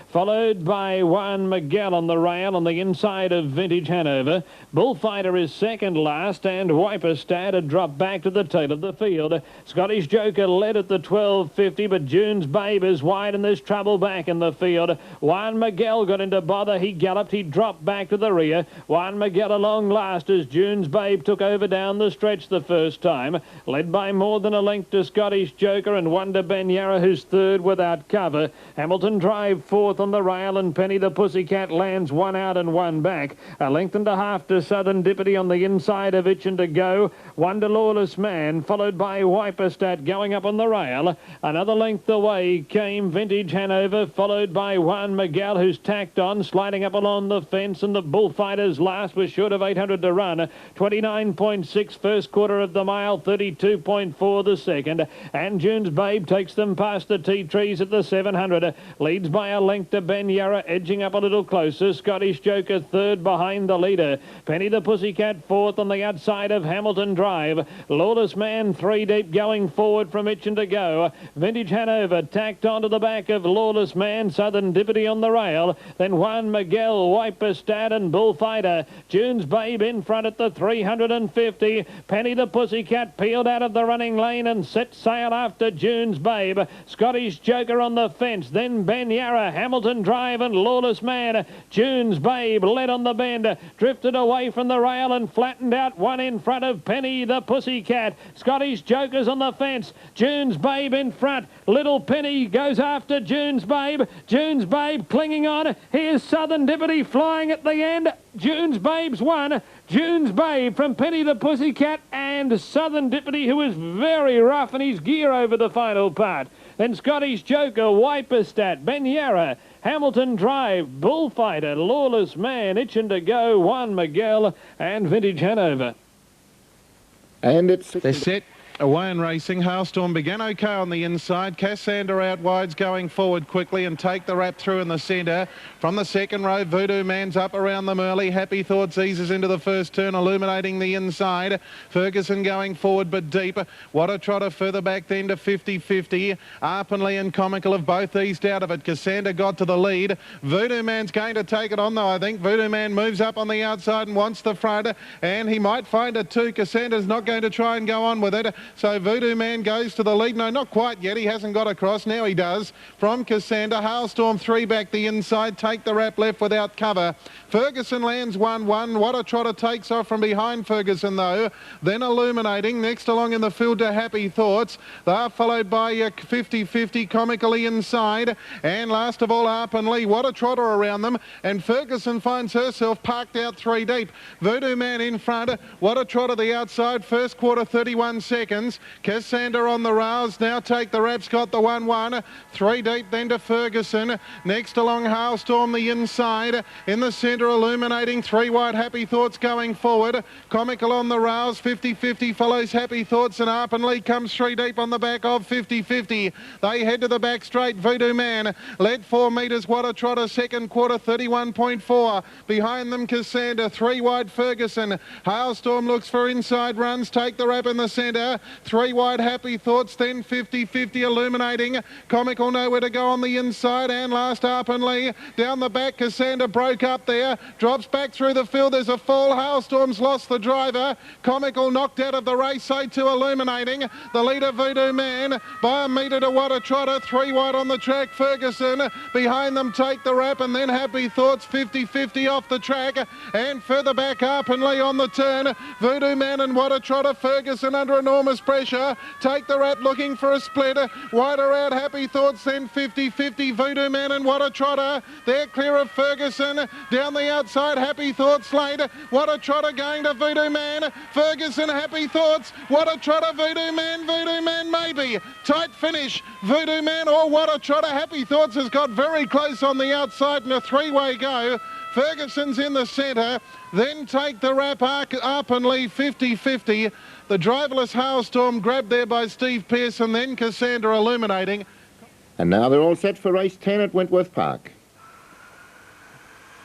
Followed by Juan Miguel on the rail on the inside of Vintage Hanover. Bullfighter is second last, and Wiperstad had dropped back to the tail of the field. Scottish Joker led at the 12.50, but June's Babe is wide and there's trouble back in the field. Juan Miguel got into bother. He galloped. He dropped back to the rear. Juan Miguel along last as June's Babe took over down the stretch the first time. Led by more than a length to Scottish Joker and Wonder Ben Yarra, who's third without cover. Hamilton Drive fourth on the rail, and Penny the Pussycat lands one out and one back. A length and a half to Southern Dippity on the inside of Itchin' to Go. Wonder Lawless Man, followed by Wiperstad going up on the rail. Another length away came Vintage Hanover, followed by Juan Miguel, who's tacked on, sliding up along the fence, and the Bullfighters last was short of 800 to run. 29.6 first quarter of the mile, 32.4 the second, and June's Babe takes them past the tea trees at the 700. Leads by a length to Ben Yarra, edging up a little closer. Scottish Joker third behind the leader. Penny the Pussycat fourth on the outside of Hamilton Drive. Lawless Man three deep going forward from Itchin' to Go. Vintage Hanover tacked onto the back of Lawless Man. Southern Dippity on the rail. Then Juan Miguel, Wiperstad and Bullfighter. June's Babe in front at the 350. Penny the Pussycat peeled out of the running lane and set sail after June's Babe. Scottish Joker on the fence. Then Ben Yarra, Hamilton Drive and Lawless Man. June's Babe led on the bend, drifted away from the rail and flattened out one in front of Penny the Pussycat. Scottish Joker's on the fence. June's Babe in front. Little Penny goes after June's Babe. June's Babe clinging on. Here's Southern Dippity flying at the end. June's Babe's won. June's Babe from Penny the Pussycat and Southern Dippity, who is very rough in his gear over the final part. Then Scottish Joker, Wiperstad, Ben Yarra, Hamilton Drive, Bullfighter, Lawless Man, Itchin' to Go, Juan Miguel and Vintage Hanover. And they're set. Away and racing. Hailstorm began okay on the inside. Cassander out wides going forward quickly and take the wrap through in the centre. From the second row, Voodoo Man's up around them early. Happy Thoughts eases into the first turn, illuminating the inside. Ferguson going forward but deep. What a Trotter further back then to 50-50. Arpenley and Comical have both eased out of it. Cassander got to the lead. Voodoo Man's going to take it on though, I think. Voodoo Man moves up on the outside and wants the front, and he might find it too. Cassander's not going to try and go on with it. So Voodoo Man goes to the lead. No, not quite yet. He hasn't got across. Now he does. From Cassander, Hailstorm 3 back the inside. Take the wrap left without cover. Ferguson lands 1-1. What a Trotter takes off from behind Ferguson though. Then Illuminating. Next along in the field to Happy Thoughts. They're followed by 50-50 Comically inside. And last of all, Arpenley. What a Trotter around them. And Ferguson finds herself parked out 3 deep. Voodoo Man in front. What a Trotter the outside. First quarter 31 seconds. Cassander on the rails. Now take the wrap. Got the 1-1. 3 deep then to Ferguson. Next along Hailstorm the inside. In the centre Illuminating. 3 wide Happy Thoughts going forward. Comical on the rails. 50-50 follows Happy Thoughts, and Arpenley comes 3 deep on the back of 50-50. They head to the back straight. Voodoo Man led 4 metres. What a Trotter. Second quarter 31.4. Behind them Cassander. 3 wide Ferguson. Hailstorm looks for inside runs. Take the wrap in the centre. 3 wide Happy Thoughts, then 50-50 Illuminating. Comical nowhere to go on the inside, and last Arpenley. Down the back, Cassander broke up there. Drops back through the field. There's a fall. Hailstorm's lost the driver. Comical knocked out of the race, so to Illuminating. The leader, Voodoo Man, by a metre to What a Trotter. 3 wide on the track, Ferguson. Behind them, Take the Wrap, and then Happy Thoughts, 50-50 off the track. And further back, Arpenley on the turn. Voodoo Man and What a Trotter. Ferguson under enormous pressure. Take the Wrap looking for a split. Wider out Happy Thoughts, then 50-50 Voodoo Man and What a Trotter. They're clear of Ferguson. Down the outside, Happy Thoughts late. What a Trotter going to Voodoo Man. Ferguson, Happy Thoughts. What a Trotter, Voodoo Man maybe. Tight finish. Voodoo Man or What a Trotter. Happy Thoughts has got very close on the outside in a 3-way go. Ferguson's in the centre. Then Take the Wrap, Arpenley 50-50. The driverless Hailstorm grabbed there by Steve Pearson, then Cassander Illuminating. And now they're all set for race 10 at Wentworth Park.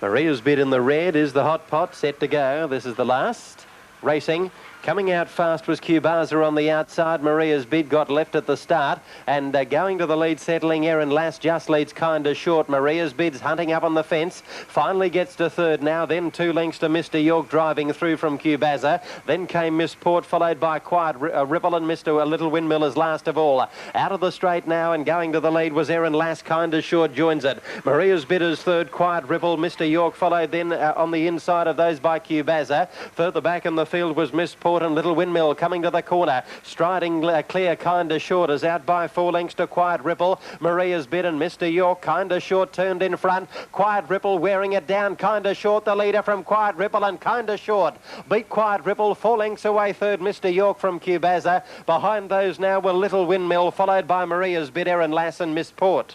Maria's bid in the red is the Hot Pot set to go. This is the last. Racing Coming out fast was Cubaza on the outside. Maria's Bid got left at the start, and going to the lead, settling Erin Lass just leads kind of short. Maria's Bid's hunting up on the fence, finally gets to third now, then 2 lengths to Mr. York driving through from Cubaza. Then came Miss Port, followed by Quiet Ripple and Mr. Little Windmill as last of all. Out of the straight now and going to the lead was Erin Lass, kind of short joins it. Maria's Bid is third, Quiet Ripple. Mr. York followed then on the inside of those by Cubaza. Further back in the field was Miss Port and Little Windmill coming to the corner, striding clear, kind of short, is out by 4 lengths to Quiet Ripple. Maria's Bid and Mr. York kind of short turned in front. Quiet Ripple wearing it down, kind of short. The leader from Quiet Ripple and kind of short beat Quiet Ripple 4 lengths away. Third, Mr. York from Cubaza. Behind those now were Little Windmill, followed by Maria's Bid, Erin Lass and Miss Port.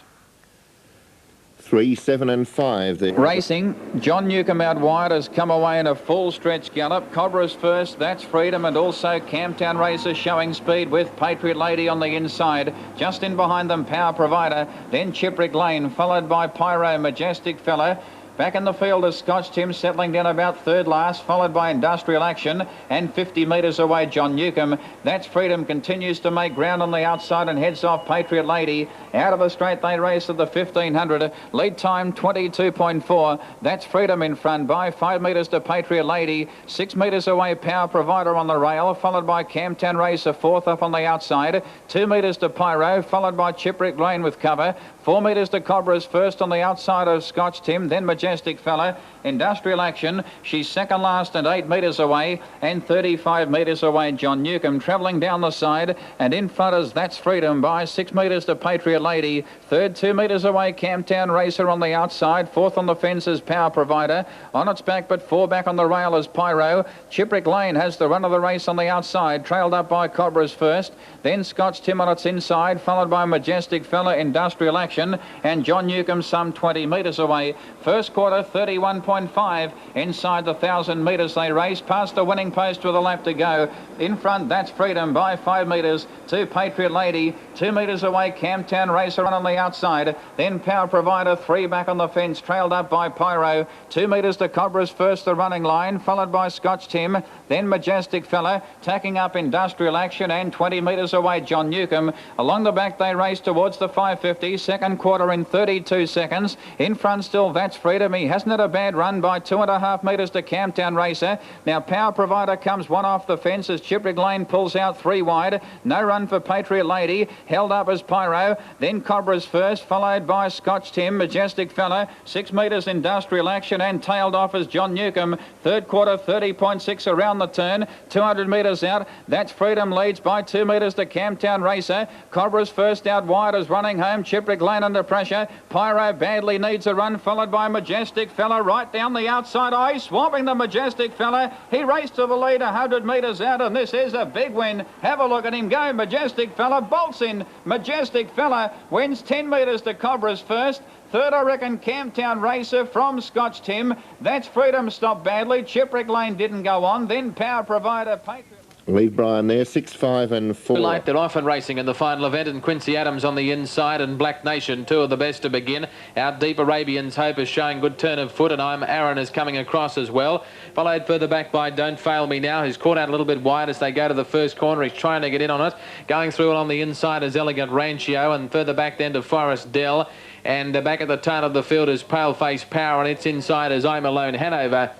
3, 7 and 5 there. Racing, John Newcomb out wide has come away in a full stretch gallop. Cobra's first, that's Freedom, and also Camptown Racer showing speed with Patriot Lady on the inside. Just in behind them, Power Provider, then Chiprick Lane, followed by Pyro, Majestic Fella. Back in the field is Scotch Tim, settling down about third last, followed by Industrial Action, and 50 metres away John Newcomb. That's Freedom, continues to make ground on the outside and heads off Patriot Lady. Out of the straight they race at the 1500. Lead time 22.4. That's Freedom in front by 5 metres to Patriot Lady. 6 metres away Power Provider on the rail, followed by Camptown Racer, fourth up on the outside. 2 metres to Pyro, followed by Chiprick Lane with cover. 4 metres to Cobra's first on the outside of Scotch Tim, then Majestic Fella. Industrial Action, she's second last and 8 metres away, and 35 metres away John Newcomb, travelling down the side, and in front is That's Freedom by 6 metres to Patriot Lady. Third, 2 metres away Camptown Racer on the outside. Fourth on the fence is Power Provider. On its back but 4 back on the rail is Pyro. Chiprick Lane has the run of the race on the outside, trailed up by Cobra's first, then Scotch Tim on its inside, followed by Majestic Fella, Industrial Action, and John Newcomb some 20 metres away. First quarter 31.5. Inside the 1,000 metres they race, past the winning post with a lap to go. In front, That's Freedom by 5 metres to Patriot Lady. 2 metres away Camptown Racer on the outside, then Power Provider, 3 back on the fence, trailed up by Pyro. 2 metres to Cobra's first, the running line, followed by Scotch Tim, then Majestic Fella, tacking up Industrial Action, and 20 metres away John Newcomb. Along the back they race towards the 550, second quarter in 32 seconds. In front still That's Freedom, he hasn't had a bad run by 2.5 metres to Camptown Racer. Now Power Provider comes one off the fence as Chiprick Lane pulls out 3 wide. No run for Patriot Lady, held up as Pyro, then Cobra's first, followed by Scotch Tim, Majestic Fella, 6 metres Industrial Action, and tailed off as John Newcomb. Third quarter 30.6 around the turn, 200 metres out. That's Freedom leads by 2 metres to Camptown Racer. Cobra's first out wide is running home. Chiprick Lane under pressure. Pyro badly needs a run, followed by Majestic Fella right down the outside eye, swamping the Majestic Fella. He raced to the lead 100 metres out, and this is a big win. Have a look at him go. Majestic Fella bolts in. Majestic Fella wins 10 metres to Cobra's first. Third, I reckon, Camptown Racer from Scotch Tim. That's Freedom stopped badly. Chiprick Lane didn't go on. Then Power Provider, Patriot. Leave Brian there, 6, 5 and 4. Light, they're often racing in the final event, and Quincy Adams on the inside and Black Nation, 2 of the best to begin. Out deep, Arabian's Hope is showing good turn of foot, and I'm Aaron is coming across as well. Followed further back by Don't Fail Me Now, who's caught out a little bit wide as they go to the first corner. He's trying to get in on it. Going through it on the inside is Elegant Rancio, and further back then to Forest Dell. And back at the turn of the field is Paleface Power, and its inside is I'm Alone Hanover.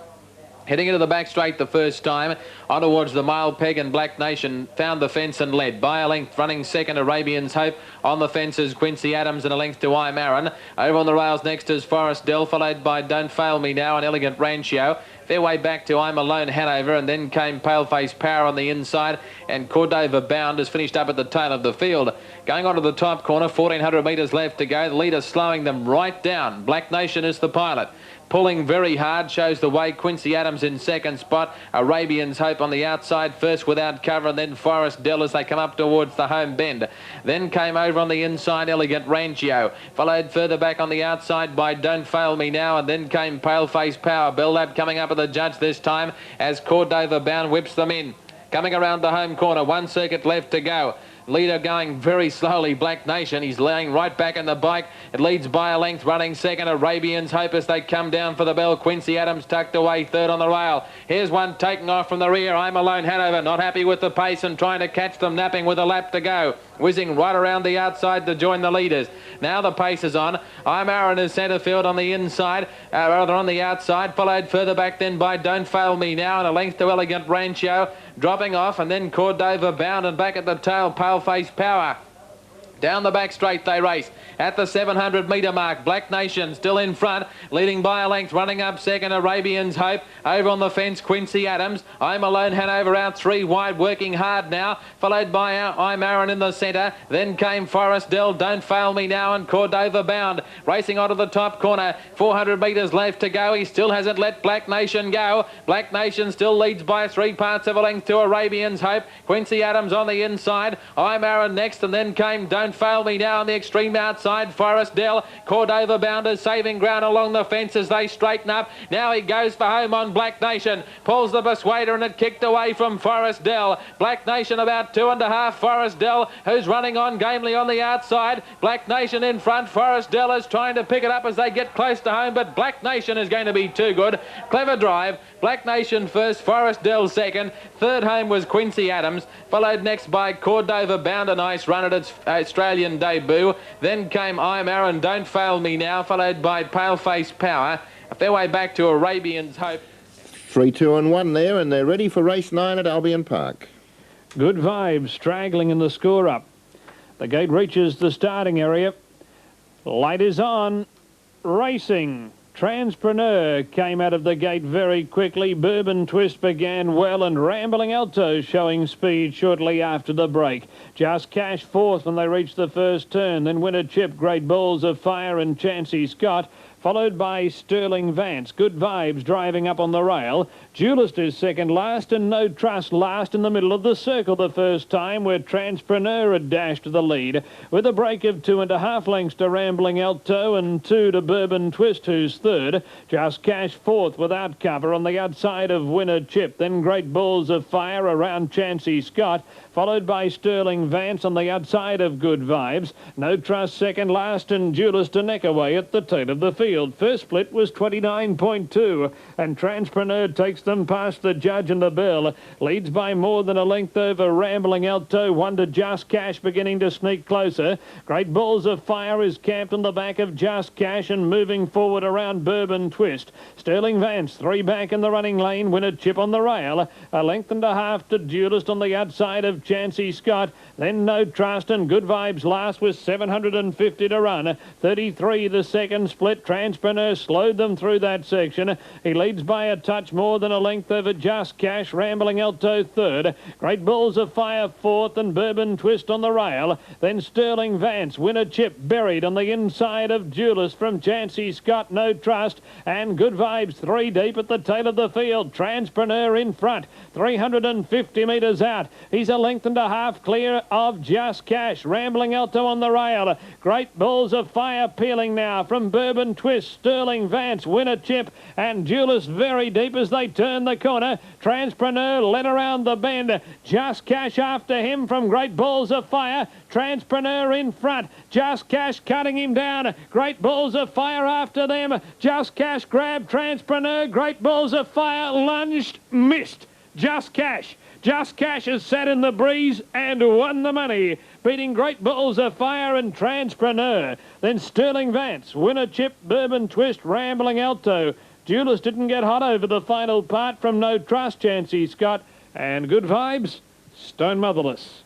Heading into the back straight the first time, on towards the Mile Peg, and Black Nation found the fence and led. By a length, running second, Arabian's Hope. On the fences, Quincy Adams, and a length to I'm Aaron. Over on the rails next is Forest Dell, followed by Don't Fail Me Now and Elegant Rancio. Fair way back to I'm Alone Hanover, and then came Paleface Power on the inside, and Cordova Bound has finished up at the tail of the field. Going on to the top corner, 1,400 metres left to go. The leader slowing them right down. Black Nation is the pilot. Pulling very hard, shows the way. Quincy Adams in second spot. Arabian's Hope on the outside, first without cover, and then Forest Dell as they come up towards the home bend. Then came over on the inside Elegant Rancio, followed further back on the outside by Don't Fail Me Now, and then came Paleface Power. Bell Lab coming up at the judge this time as Cordova Bound whips them in. Coming around the home corner, 1 circuit left to go. Leader going very slowly, Black Nation. He's laying right back in the bike. It leads by a length, running second. Arabian's Hope as they come down for the bell. Quincy Adams tucked away third on the rail. Here's one taking off from the rear. I'm Alone Hanover, not happy with the pace and trying to catch them, napping with a lap to go. Whizzing right around the outside to join the leaders. Now the pace is on. I'm Aaron in centre field on the inside, rather on the outside, followed further back then by Don't Fail Me Now, and a length to Elegant Rancho, dropping off, and then Cordova Bound, and back at the tail, Paleface Power. Down the back straight they race. At the 700 metre mark, Black Nation still in front, leading by a length, running up second, Arabian's Hope. Over on the fence, Quincy Adams. I'm Alone Hanover out 3 wide, working hard now, followed by I'm Aaron in the centre. Then came Forest Dell, Don't Fail Me Now, and Cordova Bound. Racing onto the top corner, 400 metres left to go. He still hasn't let Black Nation go. Black Nation still leads by 3 parts of a length to Arabian's Hope. Quincy Adams on the inside. I'm Aaron next, and then came Don't Fail Me Now on the extreme outside. Forest Dell, Cordova Bounder saving ground along the fence as they straighten up. Now he goes for home on Black Nation. Pulls the Persuader and it kicked away from Forest Dell. Black Nation about 2.5. Forest Dell, who's running on gamely on the outside. Black Nation in front. Forest Dell is trying to pick it up as they get close to home, but Black Nation is going to be too good. Clever drive. Black Nation first, Forest Dell second. Third home was Quincy Adams, followed next by Cordova Bound, a nice run at its Australian debut. Then came I'm Aaron, Don't Fail Me Now, followed by Paleface Power. A fair way back to Arabian's Hope. 3, 2 and 1 there, and they're ready for race 9 at Albion Park. Good Vibes straggling in the score up. The gate reaches the starting area. Light is on. Racing. Transpreneur came out of the gate very quickly. Bourbon Twist began well, and Rambling Alto showing speed shortly after the break. Just Cash fourth when they reached the first turn. Then Winner Chip, Great Balls of Fire, and Chancey Scott, followed by Sterling Vance. Good Vibes driving up on the rail. Duelist is second last, and No Trust last in the middle of the circle the first time, where Transpreneur had dashed to the lead, with a break of 2.5 lengths to Rambling Alto and 2 to Bourbon Twist, who's third. Just Cash fourth without cover on the outside of Winner Chip. Then Great Balls of Fire around Chancey Scott, followed by Sterling Vance on the outside of Good Vibes. No Trust second last, and Duelist a neck away at the tail of the field. First split was 29.2, and Transpreneur takes them past the judge and the bell. Leads by more than a length over Rambling Alto. 1 to Just Cash beginning to sneak closer. Great Balls of Fire is camped on the back of Just Cash and moving forward around Bourbon Twist. Sterling Vance 3 back in the running lane. Winner Chip on the rail. 1.5 lengths to Duelist on the outside of Chancey Scott. Then No Trust, and Good Vibes last with 750 to run. 33 the second split. Transpreneur slowed them through that section. He leads by a touch more than a length over Just Cash. Rambling Alto third. Great Balls of Fire fourth, and Bourbon Twist on the rail. Then Sterling Vance. Winner Chip buried on the inside of Duelist from Chancey Scott. No Trust, and Good Vibes 3 deep at the tail of the field. Transpreneur in front. 350 metres out. He's 1.5 lengths clear of Just Cash. Rambling Alto on the rail. Great Balls of Fire peeling now from Bourbon Twist. Sterling Vance, Winner Chip, and Duelist very deep as they turn the corner. Transpreneur led around the bend. Just Cash after him from Great Balls of Fire. Transpreneur in front. Just Cash cutting him down. Great Balls of Fire after them. Just Cash grabbed Transpreneur. Great Balls of Fire lunged, missed. Just Cash. Just Cash has sat in the breeze and won the money, beating Great Balls of Fire and Transpreneur. Then Sterling Vance, Winner Chip, Bourbon Twist, Rambling Alto. Duelist didn't get hot over the final part from No Trust, Chancey Scott, and Good Vibes, Stone Motherless.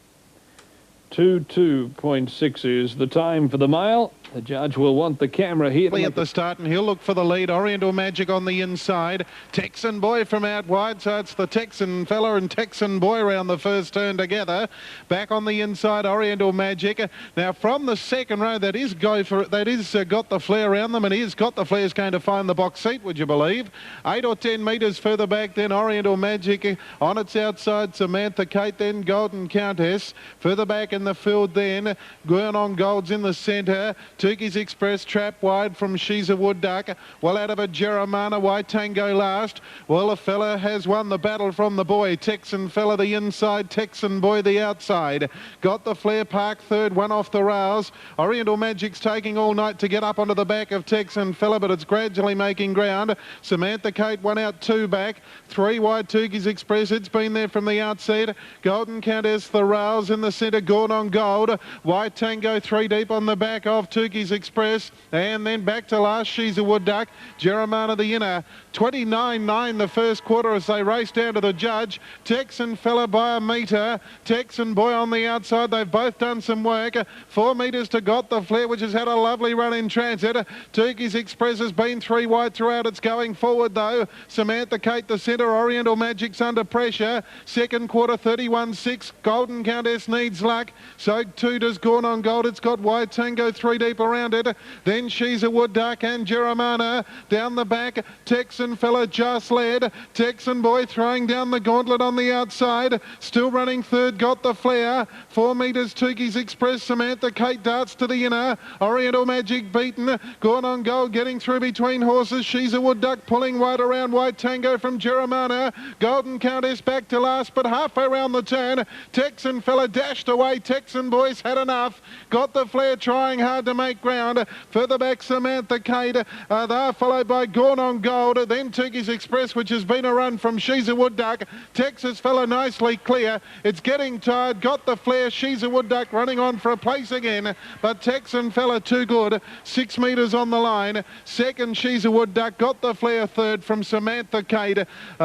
22.6 is the time for the mile. The judge will want the camera here. At the start, and he'll look for the lead. Oriental Magic on the inside. Texan Boy from out wide, so it's the Texan fella and Texan Boy around the first turn together. Back on the inside, Oriental Magic. Now from the second row, that is Got the Flare around them, and he's Got the Flare's going to find the box seat, would you believe? 8 or 10 metres further back, then Oriental Magic. On its outside, Samantha Kate, then Golden Countess. Further back in the field, then Guernon Gold's in the centre. Tukey's Express trap wide from She's a Wood Duck. Well out of a Jeremiah, White Tango last. Well, the fella has won the battle from the boy. Texan fella the inside, Texan boy the outside. Got the Flair Park third, one off the rails. Oriental Magic's taking all night to get up onto the back of Texan fella, but it's gradually making ground. Samantha Kate one out, two back. Three wide Tukey's Express. It's been there from the outset. Golden Countess the rails in the centre, Gone on Gold. White Tango three deep on the back of Tukey's Express. And then back to last, She's a Wood Duck. Jeremiah the inner. 29.9 the first quarter as they race down to the judge. Texan fella by a metre. Texan boy on the outside. They've both done some work. 4 metres to Got the Flair, which has had a lovely run in transit. Tukey's Express has been three wide throughout. It's going forward though. Samantha Kate the centre. Oriental Magic's under pressure. Second quarter 31.6. Golden Countess needs luck. So too does Gone on Gold. It's got White Tango three deep around it. Then She's a Wood Duck and Jeremiah down the back. Texan fella just led. Texan boy throwing down the gauntlet on the outside. Still running third, Got the Flair. 4 metres Tukey's Express. Samantha Kate darts to the inner. Oriental Magic beaten. Gone on Gold getting through between horses. She's a Wood Duck pulling wide around White Tango from Jeremiah. Golden Countess back to last, but halfway around the turn. Texan fella dashed away. Texan boys had enough. Got the Flair trying hard to make ground. Further back Samantha Kate. They're followed by Gone on Gold. Then Tukey's Express, which has been a run from She's a Wood Duck. Texas fella nicely clear. It's getting tired. Got the Flair. She's a Wood Duck running on for a place again. But Texan fella too good. 6 metres on the line. Second She's a Wood Duck. Got the Flair third from Samantha Kate.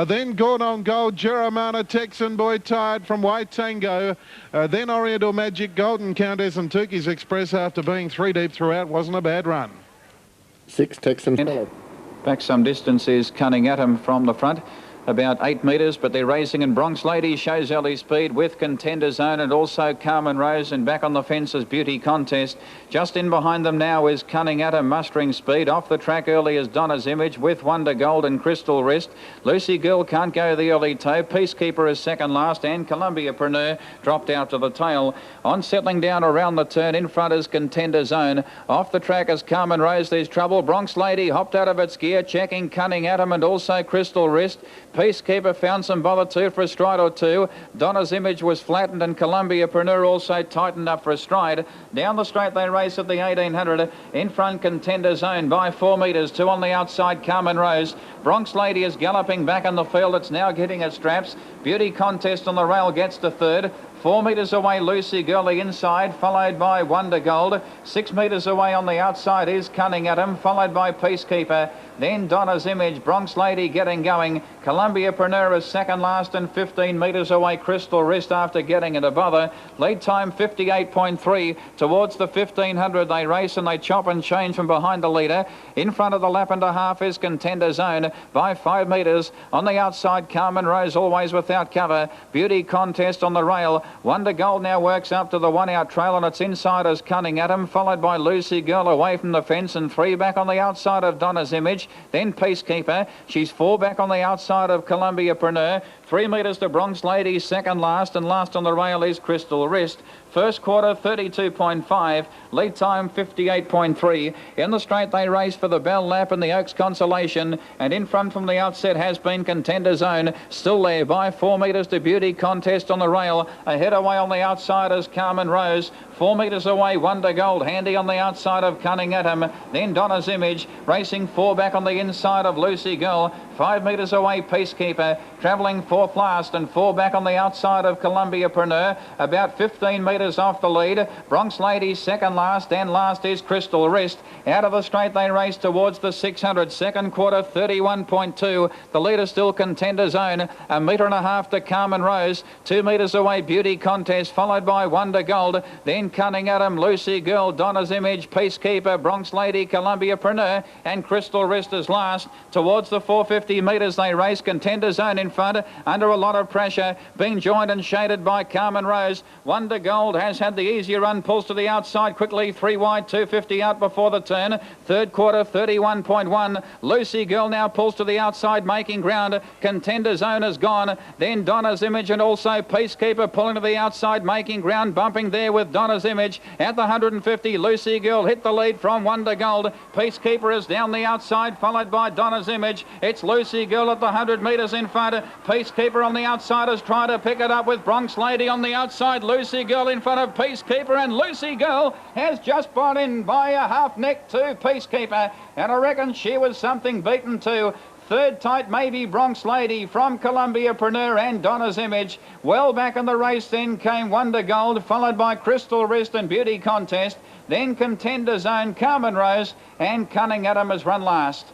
Then Gone on Gold. Jeremiah Texan boy tired from White Tango. Then Oriental Magic, Golden Countess and Tukey's Express after being three deep throughout. Wasn't a bad run. 6 Texan fella. Back some distance is Cunning Atom from the front. About 8 metres, but they're racing, and Bronx Lady shows early speed with Contender Zone and also Carmen Rose, and back on the fence is Beauty Contest. Just in behind them now is Cunning Atom mustering speed. Off the track early is Donna's Image with Wonder Gold and Crystal Wrist. Lucy Girl can't go the early toe. Peacekeeper is second last, and Columbia Preneur dropped out to the tail. On settling down around the turn, in front is Contender Zone. Off the track is Carmen Rose. There's trouble. Bronx Lady hopped out of its gear, checking Cunning Atom and also Crystal Wrist. Peacekeeper found some bother too for a stride or two. Donna's Image was flattened, and Columbia Preneur also tightened up for a stride. Down the straight they race at the 1800. In front Contender Zone by 4 metres. 2 on the outside, Carmen Rose. Bronx Lady is galloping back in the field. It's now getting its straps. Beauty Contest on the rail gets to third. 4 metres away, Lucy Girl the inside, followed by Wonder Gold. 6 metres away on the outside is Cunning Atom, followed by Peacekeeper. Then Donna's Image, Bronx Lady getting going. Columbia Preneur is second last, and 15 metres away, Crystal Wrist after getting into bother. Lead time 58.3. Towards the 1500 they race, and they chop and change from behind the leader. In front of the lap and a half is Contender Zone by 5 metres. On the outside, Carmen Rose always without cover. Beauty Contest on the rail. Wonder Gold now works up to the one-out trail, and its inside is Cunning Atom, followed by Lucy Girl away from the fence, and 3 back on the outside of Donna's Image. Then Peacekeeper. She's 4 back on the outside of Columbia Preneur. 3 metres to Bronx Lady, second last, and last on the rail is Crystal Wrist. First quarter 32.5, lead time 58.3. In the straight they race for the Bell Lap and the Oaks Consolation, and in front from the outset has been Contender Zone. Still there by 4 metres to Beauty Contest on the rail. Ahead away on the outside is Carmen Rose. 4 metres away, Wonder Gold, handy on the outside of Cunning Atom. Then Donna's Image, racing 4 back on the inside of Lucy Girl. 5 metres away, Peacekeeper, travelling 4th last, and 4 back on the outside of Columbia Preneur. About 15 metres off the lead. Bronx Lady second last, and last is Crystal Wrist. Out of the straight they race towards the 600. Second quarter 31.2. The leader still Contender Zone. 1.5 metres to Carmen Rose. 2 metres away, Beauty Contest, followed by Wonder Gold. Then Cunning Atom, Lucy Girl, Donna's Image, Peacekeeper, Bronx Lady, Columbia Preneur, and Crystal Wrist is last. Towards the 450 metres they race. Contender Zone in front, under a lot of pressure, being joined and shaded by Carmen Rose. Wonder Gold Gold has had the easier run, pulls to the outside quickly, 3 wide, 250 out before the turn. Third quarter, 31.1. Lucy Girl now pulls to the outside, making ground. Contender Zone is gone. Then Donna's Image and also Peacekeeper pulling to the outside, making ground, bumping there with Donna's Image. At the 150, Lucy Girl hit the lead from Wonder Gold. Peacekeeper is down the outside, followed by Donna's Image. It's Lucy Girl at the 100 metres in front. Peacekeeper on the outside is trying to pick it up with Bronx Lady on the outside. Lucy Girl in front of Peacekeeper, and Lucy Girl has just brought in by a half neck to Peacekeeper, and I reckon she was something beaten too. Third tight, maybe Bronx Lady from Columbiapreneur and Donna's Image. Well back in the race then came Wonder Gold, followed by Crystal Wrist and Beauty Contest. Then Contender Zone, Carmen Rose, and Cunning Adam has run last.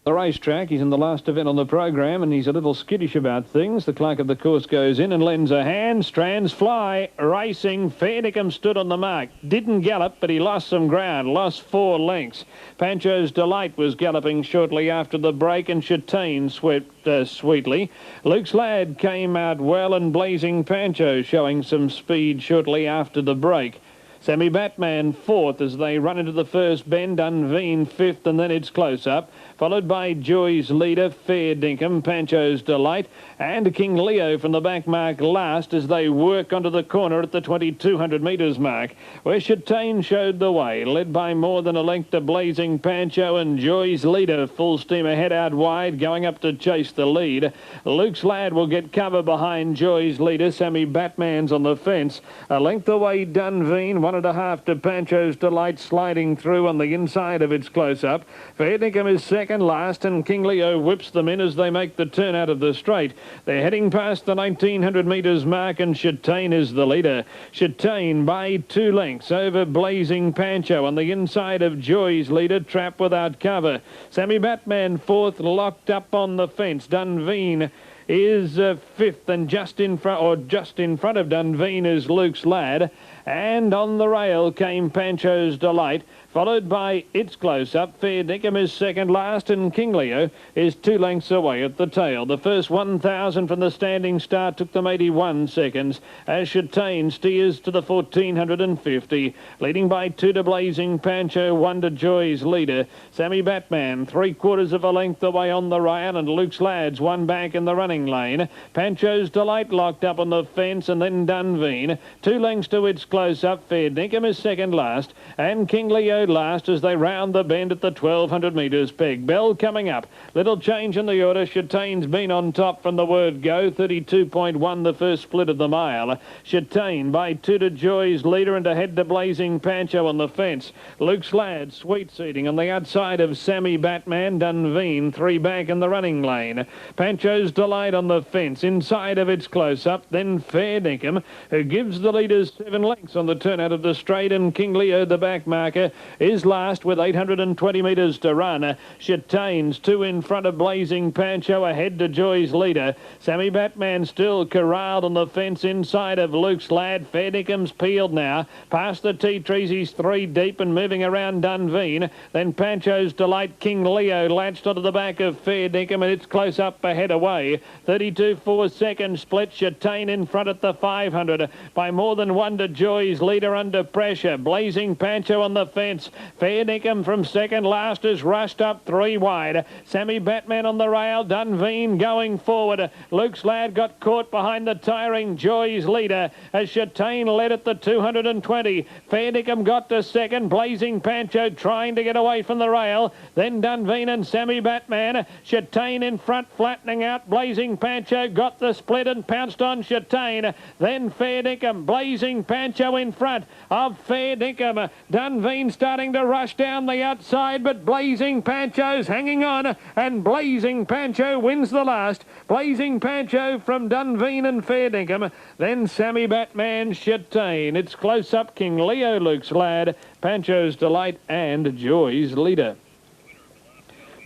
The racetrack, he's in the last event on the program and he's a little skittish about things. The clerk of the course goes in and lends a hand. Strands Fly racing. Fairnickham stood on the mark. Didn't gallop, but he lost some ground. Lost 4 lengths. Pancho's Delight was galloping shortly after the break, and Chatine swept sweetly. Luke's Lad came out well, and Blazing Pancho showing some speed shortly after the break. Sammy Batman 4th as they run into the first bend. Dunveen 5th, and then it's close up. Followed by Joy's Leader, Fair Dinkum, Pancho's Delight, and King Leo from the back mark last as they work onto the corner at the 2200 metres mark, where Chatane showed the way, led by more than a length to Blazing Pancho and Joy's Leader. Full steam ahead out wide, going up to chase the lead. Luke's Lad will get cover behind Joy's Leader. Sammy Batman's on the fence. A length away, Dunveen, 1.5 to Pancho's Delight, sliding through on the inside of its close-up. Fair Dinkum is second last, and King Leo whips them in as they make the turn out of the straight. They're heading past the 1900 metres mark, and Chatane is the leader. Chatane by 2 lengths over Blazing Pancho on the inside of Joy's Leader, Trap without cover. Sammy Batman 4th, locked up on the fence. Dunveen is 5th, and just in front of Dunveen is Luke's Lad. And on the rail came Pancho's Delight, followed by its close-up. Fair Dinkum is second last, and King Leo is 2 lengths away at the tail. The first 1,000 from the standing start took them 81 seconds, as Chatane steers to the 1450, leading by 2 to Blazing Pancho, 1 to Joy's Leader. Sammy Batman 3/4 of a length away on the rail, and Luke's Lads 1 back in the running lane. Pancho's Delight locked up on the fence, and then Dunveen 2 lengths to its close-up. Fair Dinkum is second last, and King Leo last as they round the bend at the 1200 metres peg. Bell coming up. Little change in the order. Chatane's been on top from the word go. 32.1 the first split of the mile. Chatane by 2 to Joy's Leader, and ahead to Blazing Pancho on the fence. Luke's Lad sweet seating on the outside of Sammy Batman. Dunveen 3 back in the running lane. Pancho's Delight on the fence inside of its close-up. Then Fair Dinkum, who gives the leaders 7 lengths on the turn out of the straight, and King Leo, the back marker, is last with 820 metres to run. Chatane's 2 in front of Blazing Pancho, ahead to Joy's Leader. Sammy Batman still corralled on the fence inside of Luke's Lad. Fair Dinkum's peeled now. Past the tea trees, he's 3 deep and moving around Dunveen. Then Pancho's Delight, King Leo latched onto the back of Fair Dinkum, and it's close up ahead away. 32.4 second split. Chatane in front at the 500 by more than 1 to Joy's Leader under pressure. Blazing Pancho on the fence. Fair Dinkum from second last is rushed up 3 wide. Sammy Batman on the rail. Dunveen going forward. Luke's Lad got caught behind the tiring Joy's Leader as Chatane led at the 220. Fair Dinkum got to second. Blazing Pancho trying to get away from the rail. Then Dunveen and Sammy Batman. Chatane in front, flattening out. Blazing Pancho got the split and pounced on Chatane. Then Fair Dinkum. Blazing Pancho in front of Fair Dinkum. Dunveen starting to rush down the outside, but Blazing Pancho's hanging on, and Blazing Pancho wins the last. Blazing Pancho from Dunveen and Fair Dinkum. Then Sammy Batman, Chatane. It's close up King Leo, Luke's Lad, Pancho's Delight, and Joy's Leader.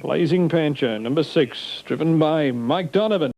Blazing Pancho, number 6, driven by Mike Donovan.